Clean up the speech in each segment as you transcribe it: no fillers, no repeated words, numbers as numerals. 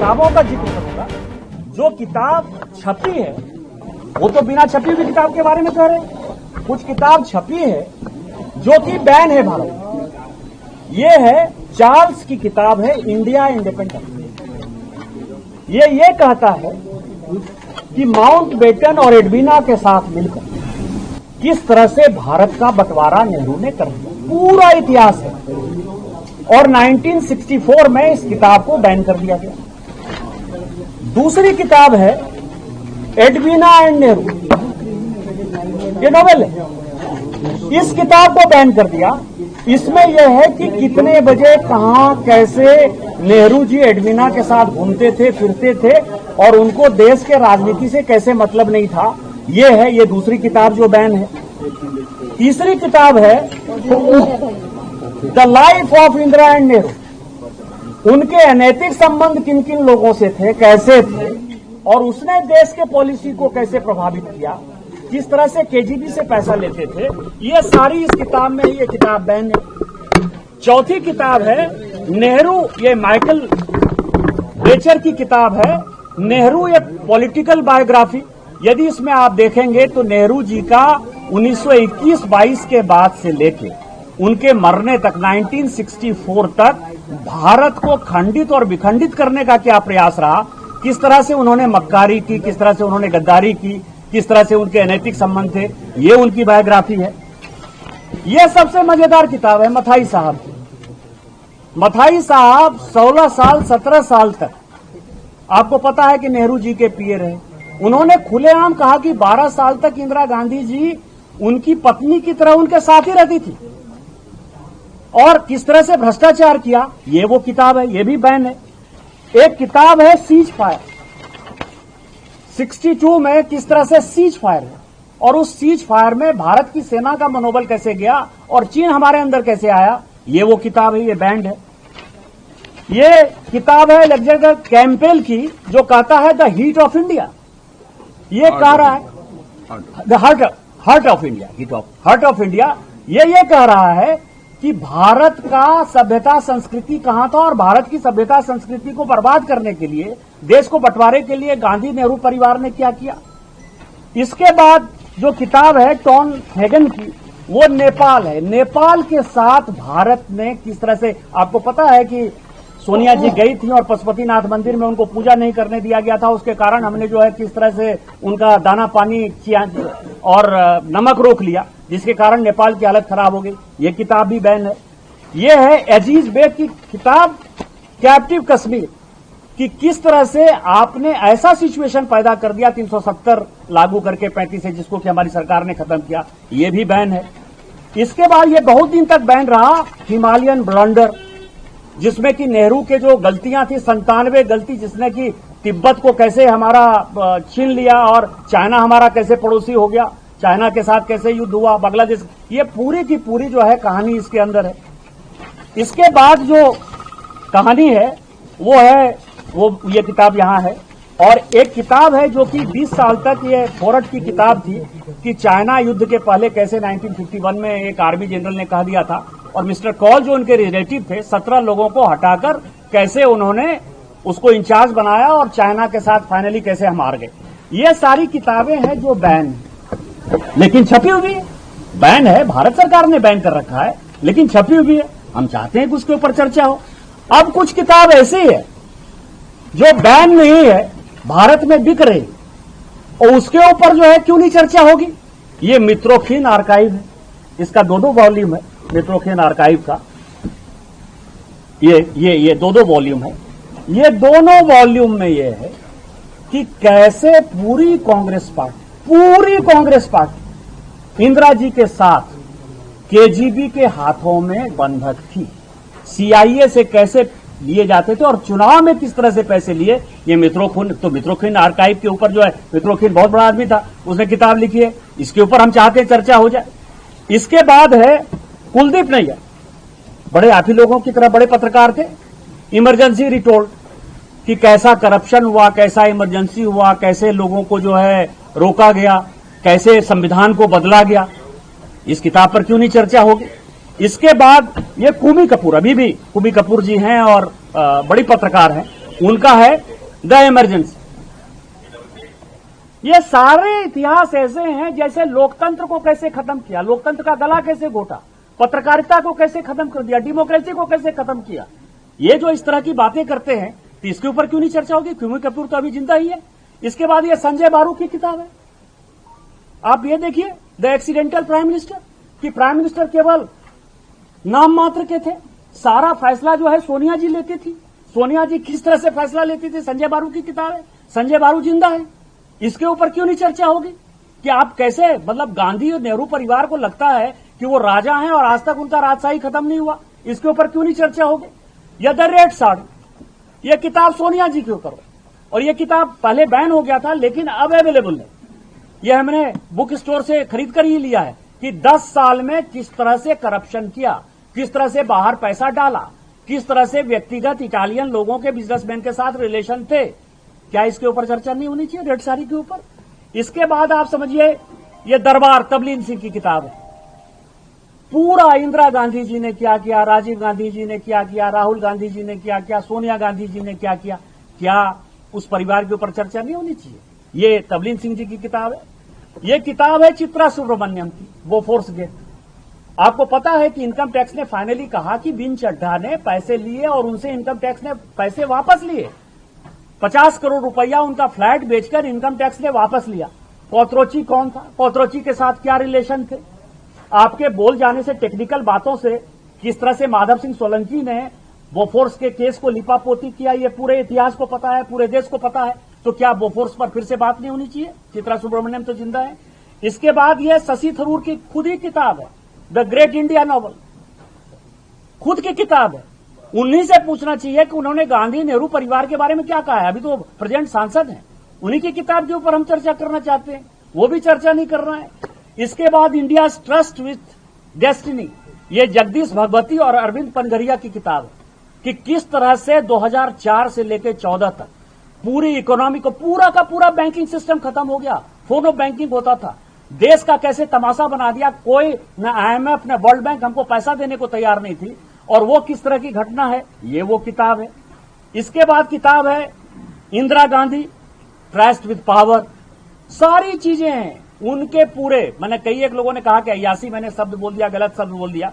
किताबों का जिक्र करूंगा। जो किताब छपी है वो तो बिना छपी हुई किताब के बारे में कह रहे हैं। कुछ किताब छपी है जो कि बैन है भारत में। ये है चार्ल्स की किताब है इंडिया इंडिपेंडेंट। ये कहता है कि माउंट बेटन और एडवीना के साथ मिलकर किस तरह से भारत का बंटवारा नेहरू ने कर दिया, पूरा इतिहास है। और 1964 में इस किताब को बैन कर दिया गया। दूसरी किताब है एडवीना एंड नेहरू, ये नोवेल है। इस किताब को बैन कर दिया। इसमें यह है कि कितने बजे कहां कैसे नेहरू जी एडवीना के साथ घूमते थे फिरते थे और उनको देश के राजनीति से कैसे मतलब नहीं था। ये है ये दूसरी किताब जो बैन है। तीसरी किताब है the life of Indira and Nehru. उनके अनैतिक संबंध किन किन लोगों से थे, कैसे थे और उसने देश के पॉलिसी को कैसे प्रभावित किया, किस तरह से केजीबी से पैसा लेते थे। ये सारी इस किताब में ये किताब बैन है। चौथी किताब है नेहरू, ये माइकल बेचर की किताब है नेहरू ए पॉलिटिकल बायोग्राफी। यदि इसमें आप देखेंगे तो नेहरू जी का 1921-22 के बाद से लेके उनके मरने तक 1964 तक भारत को खंडित और विखंडित करने का क्या प्रयास रहा, किस तरह से उन्होंने मक्कारी की, किस तरह से उन्होंने गद्दारी की, किस तरह से उनके अनैतिक संबंध थे, ये उनकी बायोग्राफी है। ये सबसे मजेदार किताब है मथाई साहब की। मथाई साहब 16 साल 17 साल तक आपको पता है कि नेहरू जी के पीए रहे। उन्होंने खुलेआम कहा कि 12 साल तक इंदिरा गांधी जी उनकी पत्नी की तरह उनके साथ ही रहती थी और किस तरह से भ्रष्टाचार किया, ये वो किताब है, ये भी बैन है। एक किताब है सीज फायर, 62 में किस तरह से सीज फायर है और उस सीज फायर में भारत की सेना का मनोबल कैसे गया और चीन हमारे अंदर कैसे आया, ये वो किताब है, ये बैंड है। ये किताब है अलेक्जेंडर कैंपेल की जो कहता है द हीट ऑफ इंडिया। ये कह रहा है the heart of India, heart of India. ये कह रहा है कि भारत का सभ्यता संस्कृति कहां था और भारत की सभ्यता संस्कृति को बर्बाद करने के लिए, देश को बंटवारे के लिए गांधी नेहरू परिवार ने क्या किया। इसके बाद जो किताब है टॉन हैगन की, वो नेपाल है। नेपाल के साथ भारत ने किस तरह से, आपको पता है कि सोनिया जी गई थी और पशुपतिनाथ मंदिर में उनको पूजा नहीं करने दिया गया था। उसके कारण हमने जो है किस तरह से उनका दाना पानी किया और नमक रोक लिया, जिसके कारण नेपाल की हालत खराब हो गई। ये किताब भी बैन है। ये है अजीज बेग की किताब कैप्टिव कश्मीर कि किस तरह से आपने ऐसा सिचुएशन पैदा कर दिया 370 लागू करके 35 है, जिसको कि हमारी सरकार ने खत्म किया। ये भी बैन है। इसके बाद ये बहुत दिन तक बैन रहा हिमालयन ब्लंडर, जिसमें कि नेहरू के जो गलतियां थी 97 गलती, जिसने कि तिब्बत को कैसे हमारा छीन लिया और चाइना हमारा कैसे पड़ोसी हो गया, चाइना के साथ कैसे युद्ध हुआ, बांग्लादेश, ये पूरी की पूरी जो है कहानी इसके अंदर है। इसके बाद जो कहानी है वो ये किताब यहां है। और एक किताब है जो कि 20 साल तक ये फोर्ट की किताब थी कि चाइना युद्ध के पहले कैसे 1951 में एक आर्मी जनरल ने कह दिया था और मिस्टर कॉल जो उनके रिलेटिव थे 17 लोगों को हटाकर कैसे उन्होंने उसको इंचार्ज बनाया और चाइना के साथ फाइनली कैसे हम हार गए। ये सारी किताबें हैं जो बैन है, लेकिन छपी हुई है। बैन है, भारत सरकार ने बैन कर रखा है, लेकिन छपी हुई है। हम चाहते हैं कि उसके ऊपर चर्चा हो। अब कुछ किताब ऐसी है जो बैन नहीं है, भारत में बिक रही, और उसके ऊपर जो है क्यों नहीं चर्चा होगी। ये मित्रोखीन आर्काइव है, इसका 2 वॉल्यूम है मित्रोखीन आर्काइव का। ये 2 वॉल्यूम है। ये दोनों वॉल्यूम में ये है कि कैसे पूरी कांग्रेस पार्टी इंदिरा जी के साथ केजीबी के हाथों में बंधक थी। सीआईए से कैसे लिए जाते थे और चुनाव में किस तरह से पैसे लिए, ये मित्रोखीन आर्काइव के ऊपर जो है, मित्रोखीन बहुत बड़ा आदमी था, उसने किताब लिखी है। इसके ऊपर हम चाहते हैं चर्चा हो जाए। इसके बाद है कुलदीप नैयर, बड़े आप ही लोगों की तरह बड़े पत्रकार थे। इमरजेंसी रिटोल्ड कि कैसा करप्शन हुआ, कैसा इमरजेंसी हुआ, कैसे लोगों को जो है रोका गया, कैसे संविधान को बदला गया। इस किताब पर क्यों नहीं चर्चा होगी। इसके बाद ये कुमी कपूर, अभी भी कुमी कपूर जी हैं और बड़ी पत्रकार हैं, उनका है द इमरजेंसी। ये सारे इतिहास ऐसे हैं जैसे लोकतंत्र को कैसे खत्म किया, लोकतंत्र का गला कैसे घोटा, पत्रकारिता को कैसे खत्म कर दिया, डेमोक्रेसी को कैसे खत्म किया। ये जो इस तरह की बातें करते हैं तो इसके ऊपर क्यों नहीं चर्चा होगी? क्यों कपूर तो अभी जिंदा ही है। इसके बाद ये संजय बारू की किताब है, आप ये देखिए, द एक्सीडेंटल प्राइम मिनिस्टर, कि प्राइम मिनिस्टर केवल नाम मात्र के थे, सारा फैसला जो है सोनिया जी लेती थी। सोनिया जी किस तरह से फैसला लेती थी, संजय बारू की किताब है। संजय बारू जिंदा है, इसके ऊपर क्यों नहीं चर्चा होगी कि आप कैसे, मतलब गांधी और नेहरू परिवार को लगता है कि वो राजा हैं और आज तक उनका राजशाही खत्म नहीं हुआ, इसके ऊपर क्यों नहीं चर्चा होगी। या द रेड साड़ी, यह किताब सोनिया जी के ऊपर, और यह किताब पहले बैन हो गया था लेकिन अब अवेलेबल है। यह हमने बुक स्टोर से खरीद कर ही लिया है कि 10 साल में किस तरह से करप्शन किया, किस तरह से बाहर पैसा डाला, किस तरह से व्यक्तिगत इटालियन लोगों के बिजनेसमैन के साथ रिलेशन थे। क्या इसके ऊपर चर्चा नहीं होनी चाहिए, रेड साड़ी के ऊपर? इसके बाद आप समझिए, यह दरबार तबलीन सिंह की किताब है। पूरा इंदिरा गांधी जी ने क्या किया, राजीव गांधी जी ने क्या किया, राहुल गांधी जी ने क्या किया, सोनिया गांधी जी ने क्या किया, क्या उस परिवार के ऊपर चर्चा नहीं होनी चाहिए? ये तबलीन सिंह जी की किताब है। ये किताब है चित्रा सुब्रमण्यम की, बोफोर्स गेट। आपको पता है कि इनकम टैक्स ने फाइनली कहा कि बिन चड्ढा ने पैसे लिए और उनसे इनकम टैक्स ने पैसे वापस लिए। 50 करोड़ रुपया उनका फ्लैट बेचकर इनकम टैक्स ने वापस लिया। पौत्रोची कौन था, पौत्रोची के साथ क्या रिलेशन थे? आपके बोल जाने से, टेक्निकल बातों से किस तरह से माधव सिंह सोलंकी ने बोफोर्स के केस को लिपापोती किया, ये पूरे इतिहास को पता है, पूरे देश को पता है। तो क्या बोफोर्स पर फिर से बात नहीं होनी चाहिए? चित्रा सुब्रमण्यम तो जिंदा है। इसके बाद यह शशि थरूर की खुद ही किताब है, द ग्रेट इंडिया नॉवल, खुद की किताब है। उन्हीं से पूछना चाहिए कि उन्होंने गांधी नेहरू परिवार के बारे में क्या कहा है। अभी तो प्रेजेंट सांसद हैं, उन्हीं की किताब के ऊपर हम चर्चा करना चाहते हैं, वो भी चर्चा नहीं कर रहे हैं। इसके बाद इंडिया ट्रस्ट विथ डेस्टिनी, ये जगदीश भगवती और अरविंद पनघरिया की किताब है कि किस तरह से 2004 से लेकर 14 तक पूरी इकोनॉमी को, पूरा का पूरा बैंकिंग सिस्टम खत्म हो गया। फोन ऑफ बैंकिंग होता था, देश का कैसे तमाशा बना दिया। कोई न IMF न वर्ल्ड बैंक हमको पैसा देने को तैयार नहीं थी, और वो किस तरह की घटना है, ये वो किताब है। इसके बाद किताब है Indira Gandhi trust with power. सारी चीजें हैं उनके पूरे, मैंने कई एक लोगों ने कहा कि अय्यासी मैंने शब्द बोल दिया, गलत शब्द बोल दिया।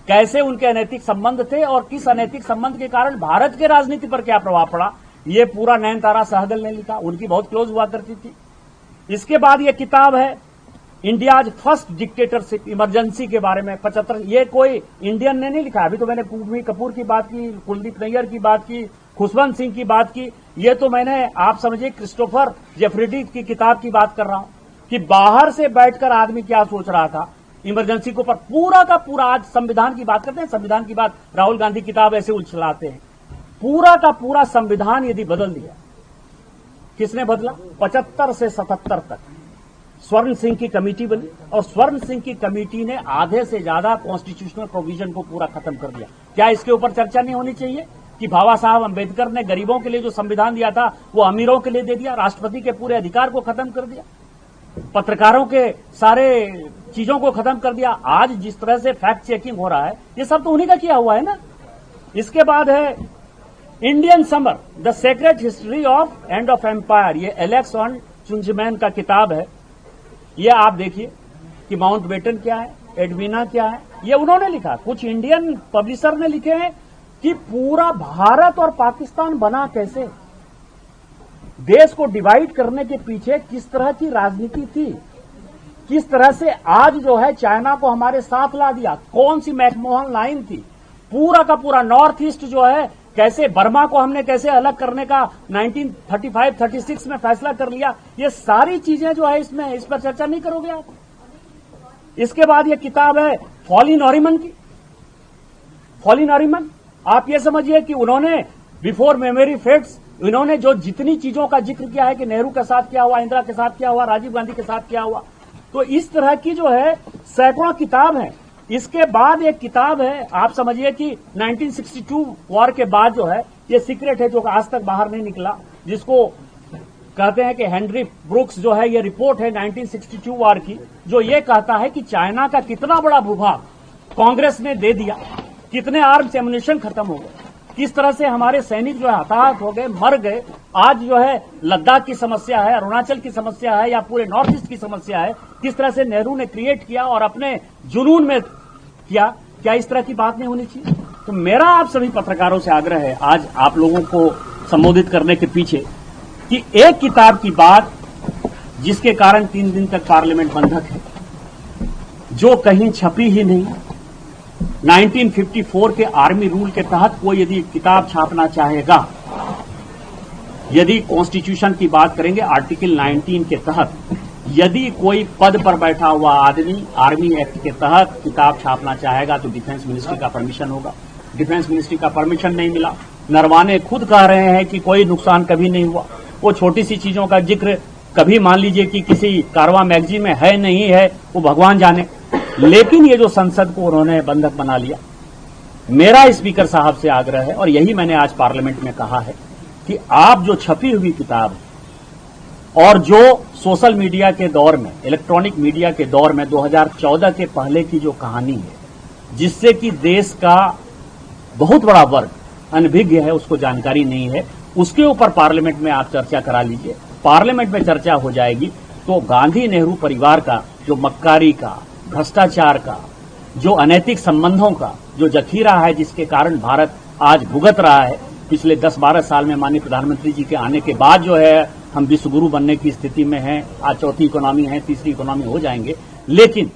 कैसे उनके अनैतिक संबंध थे और किस अनैतिक संबंध के कारण भारत के राजनीति पर क्या प्रभाव पड़ा, ये पूरा नयनतारा सहगल ने लिखा, उनकी बहुत क्लोज हुआ करती थी। इसके बाद ये किताब है इंडियाज फर्स्ट डिक्टेटरशिप इमरजेंसी के बारे में 75। ये कोई इंडियन ने नहीं लिखा। अभी तो मैंने भूमि कपूर की बात की, कुलदीप नैयर की बात की, खुशवंत सिंह की बात की। ये तो मैंने, आप समझिए, क्रिस्टोफर जेफरीडी की किताब की बात कर रहा हूं कि बाहर से बैठकर आदमी क्या सोच रहा था इमरजेंसी को। पर पूरा का पूरा, आज संविधान की बात करते हैं, संविधान की बात राहुल गांधी किताब ऐसे उछलाते हैं। पूरा का पूरा संविधान यदि बदल दिया, किसने बदला? 75 से 77 तक स्वर्ण सिंह की कमेटी बनी, और स्वर्ण सिंह की कमेटी ने आधे से ज्यादा कॉन्स्टिट्यूशनल प्रोविजन को पूरा खत्म कर दिया। क्या इसके ऊपर चर्चा नहीं होनी चाहिए कि बाबा साहब अंबेडकर ने गरीबों के लिए जो संविधान दिया था वो अमीरों के लिए दे दिया, राष्ट्रपति के पूरे अधिकार को खत्म कर दिया, पत्रकारों के सारे चीजों को खत्म कर दिया। आज जिस तरह से फैक्ट चेकिंग हो रहा है, ये सब तो उन्हीं का किया हुआ है ना। इसके बाद है Indian summer, the secret history of end of empire, ये एलेक्स ऑन चुंजमैन का किताब है। ये आप देखिए कि माउंटबेटन क्या है, एडविना क्या है, ये उन्होंने लिखा। कुछ इंडियन पब्लिशर ने लिखे हैं कि पूरा भारत और पाकिस्तान बना कैसे, देश को डिवाइड करने के पीछे किस तरह की राजनीति थी, किस तरह से आज जो है चाइना को हमारे साथ ला दिया, कौन सी मैकमोहन लाइन थी, पूरा का पूरा नॉर्थ ईस्ट जो है कैसे, बर्मा को हमने कैसे अलग करने का 1935-36 में फैसला कर लिया। ये सारी चीजें जो है इसमें, इस पर चर्चा नहीं करोगे आप। इसके बाद ये किताब है फॉली नॉरिमन की। फॉली नॉरिमन, आप ये समझिए कि उन्होंने बिफोर मेमोरी फेड्स, इन्होंने जो जितनी चीजों का जिक्र किया है कि नेहरू के साथ क्या हुआ, इंदिरा के साथ क्या हुआ, राजीव गांधी के साथ क्या हुआ, तो इस तरह की जो है सैकड़ों किताब है। इसके बाद एक किताब है, आप समझिए कि 1962 वॉर के बाद जो है, ये सीक्रेट है जो आज तक बाहर नहीं निकला, जिसको कहते हैं कि हेनरी ब्रुक्स जो है, ये रिपोर्ट है 1962 वॉर की, जो ये कहता है कि चाइना का कितना बड़ा भूभाग कांग्रेस ने दे दिया, कितने आर्म्स एमुनिशन खत्म हो गए, किस तरह से हमारे सैनिक जो है हताहत हो गए, मर गए। आज जो है लद्दाख की समस्या है, अरुणाचल की समस्या है, या पूरे नॉर्थ ईस्ट की समस्या है, किस तरह से नेहरू ने क्रिएट किया और अपने जुनून में किया। क्या इस तरह की बात नहीं होनी चाहिए? तो मेरा आप सभी पत्रकारों से आग्रह है आज आप लोगों को संबोधित करने के पीछे कि एक किताब की बात जिसके कारण 3 दिन तक पार्लियामेंट बंधक है, जो कहीं छपी ही नहीं। 1954 के आर्मी रूल के तहत कोई यदि किताब छापना चाहेगा, यदि कॉन्स्टिट्यूशन की बात करेंगे आर्टिकल 19 के तहत, यदि कोई पद पर बैठा हुआ आदमी आर्मी एक्ट के तहत किताब छापना चाहेगा तो डिफेंस मिनिस्ट्री का परमिशन होगा। डिफेंस मिनिस्ट्री का परमिशन नहीं मिला। नरवाने खुद कह रहे हैं कि कोई नुकसान कभी नहीं हुआ। वो छोटी सी चीजों का जिक्र कभी मान लीजिए कि किसी कारवां मैगजीन में है नहीं है, वो भगवान जाने। लेकिन ये जो संसद को उन्होंने बंधक बना लिया, मेरा स्पीकर साहब से आग्रह है और यही मैंने आज पार्लियामेंट में कहा है कि आप जो छपी हुई किताब और जो सोशल मीडिया के दौर में, इलेक्ट्रॉनिक मीडिया के दौर में 2014 के पहले की जो कहानी है, जिससे कि देश का बहुत बड़ा वर्ग अनभिज्ञ है, उसको जानकारी नहीं है, उसके ऊपर पार्लियामेंट में आप चर्चा करा लीजिए। पार्लियामेंट में चर्चा हो जाएगी तो गांधी नेहरू परिवार का जो मक्कारी का, भ्रष्टाचार का, जो अनैतिक संबंधों का जो जखीरा है, जिसके कारण भारत आज भुगत रहा है पिछले 10-12 साल में, माननीय प्रधानमंत्री जी के आने के बाद जो है हम विश्व गुरु बनने की स्थिति में हैं। आज चौथी इकोनॉमी है, तीसरी इकोनॉमी हो जाएंगे। लेकिन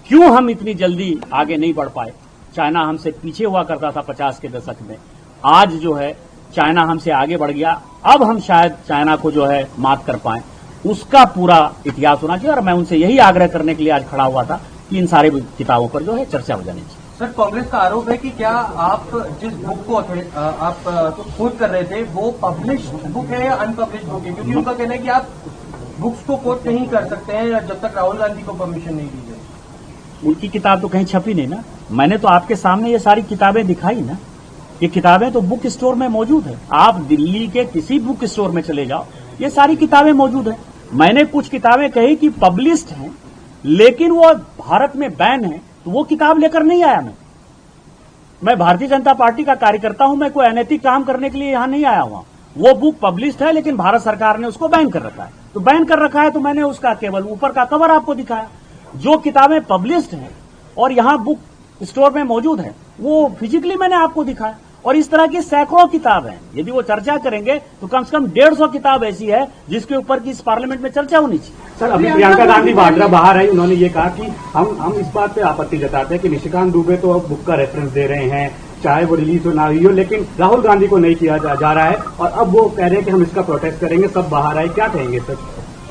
क्यों हम इतनी जल्दी आगे नहीं बढ़ पाए? चाइना हमसे पीछे हुआ करता था 50 के दशक में, आज जो है चाइना हमसे आगे बढ़ गया। अब हम शायद चाइना को जो है मात कर पाए, उसका पूरा इतिहास होना चाहिए। और मैं उनसे यही आग्रह करने के लिए आज खड़ा हुआ था कि इन सारी किताबों पर जो है चर्चा हो जानी चाहिए। सर, कांग्रेस का आरोप है कि क्या आप जिस बुक को आप कोट कर रहे थे वो पब्लिश बुक है या अनपब्लिश बुक है? क्योंकि उनका कहना है कि आप बुक्स को कोट नहीं कर सकते हैं जब तक राहुल गांधी को परमिशन नहीं दी जाए। उनकी किताब तो कहीं छपी नहीं ना। मैंने तो आपके सामने ये सारी किताबें दिखाई ना। ये किताबें तो बुक स्टोर में मौजूद है। आप दिल्ली के किसी बुक स्टोर में चले जाओ, ये सारी किताबें मौजूद है। मैंने कुछ किताबें कही कि पब्लिश्ड हैं, लेकिन वो भारत में बैन है, तो वो किताब लेकर नहीं आया। मैं भारतीय जनता पार्टी का कार्यकर्ता हूं, मैं कोई अनैतिक काम करने के लिए यहां नहीं आया हुआ। वो बुक पब्लिश्ड है, लेकिन भारत सरकार ने उसको बैन कर रखा है। तो बैन कर रखा है तो मैंने उसका केवल ऊपर का कवर आपको दिखाया। जो किताबें पब्लिश्ड हैं और यहां बुक स्टोर में मौजूद है, वो फिजिकली मैंने आपको दिखाया। और इस तरह की सैकड़ों किताब हैं। यदि वो चर्चा करेंगे तो कम से कम 150 किताब ऐसी है जिसके ऊपर की इस पार्लियामेंट में चर्चा होनी चाहिए। सर, अभी प्रियंका गांधी वाड्रा बाहर आई, उन्होंने ये कहा कि हम इस बात पे आपत्ति जताते हैं कि निशिकांत दुबे तो अब बुक का रेफरेंस दे रहे हैं, चाहे वो रिलीज हो ना हुई हो, लेकिन राहुल गांधी को नहीं किया जा रहा है और अब वो कह रहे हैं कि हम इसका प्रोटेस्ट करेंगे। सब बाहर आए, क्या कहेंगे सर?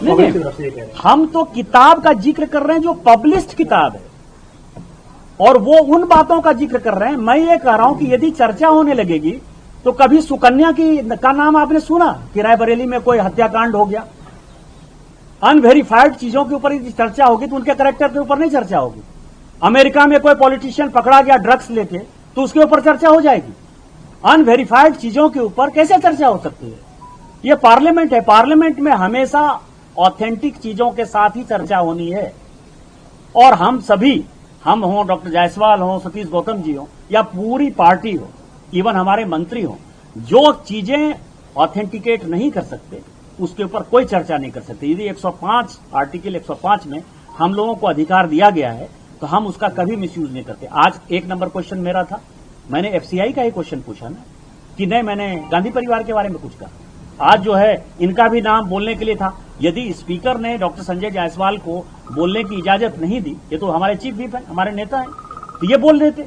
नहीं, हम तो किताब का जिक्र कर रहे हैं जो पब्लिश्ड किताब है, और वो उन बातों का जिक्र कर रहे हैं। मैं ये कह रहा हूं कि यदि चर्चा होने लगेगी तो कभी सुकन्या का नाम आपने सुना कि रायबरेली में कोई हत्याकांड हो गया? अनवेरीफाइड चीजों के ऊपर यदि चर्चा होगी तो उनके कैरेक्टर के ऊपर नहीं चर्चा होगी। अमेरिका में कोई पॉलिटिशियन पकड़ा गया ड्रग्स लेके तो उसके ऊपर चर्चा हो जाएगी। अनवेरीफाइड चीजों के ऊपर कैसे चर्चा हो सकती है? ये पार्लियामेंट है। पार्लियामेंट में हमेशा ऑथेंटिक चीजों के साथ ही चर्चा होनी है। और हम सभी, हम हों, डॉक्टर जायसवाल हों, सतीश गौतम जी हों, या पूरी पार्टी हो, इवन हमारे मंत्री हों, जो चीजें ऑथेंटिकेट नहीं कर सकते उसके ऊपर कोई चर्चा नहीं कर सकते। यदि 105 आर्टिकल 105 में हम लोगों को अधिकार दिया गया है तो हम उसका कभी मिसयूज नहीं करते। आज 1 नंबर क्वेश्चन मेरा था, मैंने एफसीआई का ही क्वेश्चन पूछा ना, कि नहीं मैंने गांधी परिवार के बारे में कुछ कहा। आज जो है इनका भी नाम बोलने के लिए था। यदि स्पीकर ने डॉक्टर संजय जायसवाल को बोलने की इजाजत नहीं दी, ये तो हमारे चीफ व्हिप हैं, हमारे नेता हैं, तो ये बोल देते।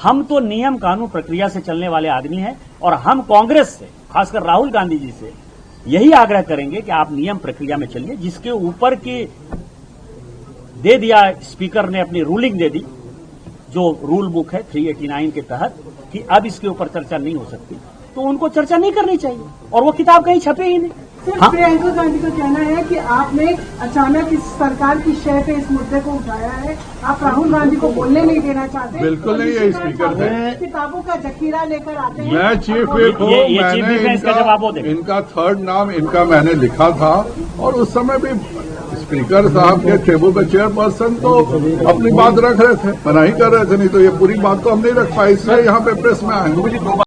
हम तो नियम कानून प्रक्रिया से चलने वाले आदमी हैं और हम कांग्रेस से, खासकर राहुल गांधी जी से यही आग्रह करेंगे कि आप नियम प्रक्रिया में चलिए। जिसके ऊपर की दे दिया स्पीकर ने, अपनी रूलिंग दे दी, जो रूल बुक है 389 के तहत, कि अब इसके ऊपर चर्चा नहीं हो सकती, तो उनको चर्चा नहीं करनी चाहिए और वो किताब कहीं छपे ही नहीं। हाँ? प्रियंका गांधी का कहना है कि आपने अचानक इस सरकार की शय पे इस मुद्दे को उठाया है, आप राहुल गांधी को बोलने नहीं देना चाहते। बिल्कुल नहीं है। स्पीकर थे, किताबों का जखीरा लेकर आते हैं। मैं चीफ व्हिप हूँ, मैंने इनका 3rd नाम इनका मैंने लिखा था और उस समय भी स्पीकर साहब के टेबल पे चेयरपर्सन तो अपनी बात रख रहे थे, मना ही कर रहे थे, नहीं तो ये पूरी बात तो हम नहीं रख पाए, इसलिए यहाँ पे प्रेस में आए।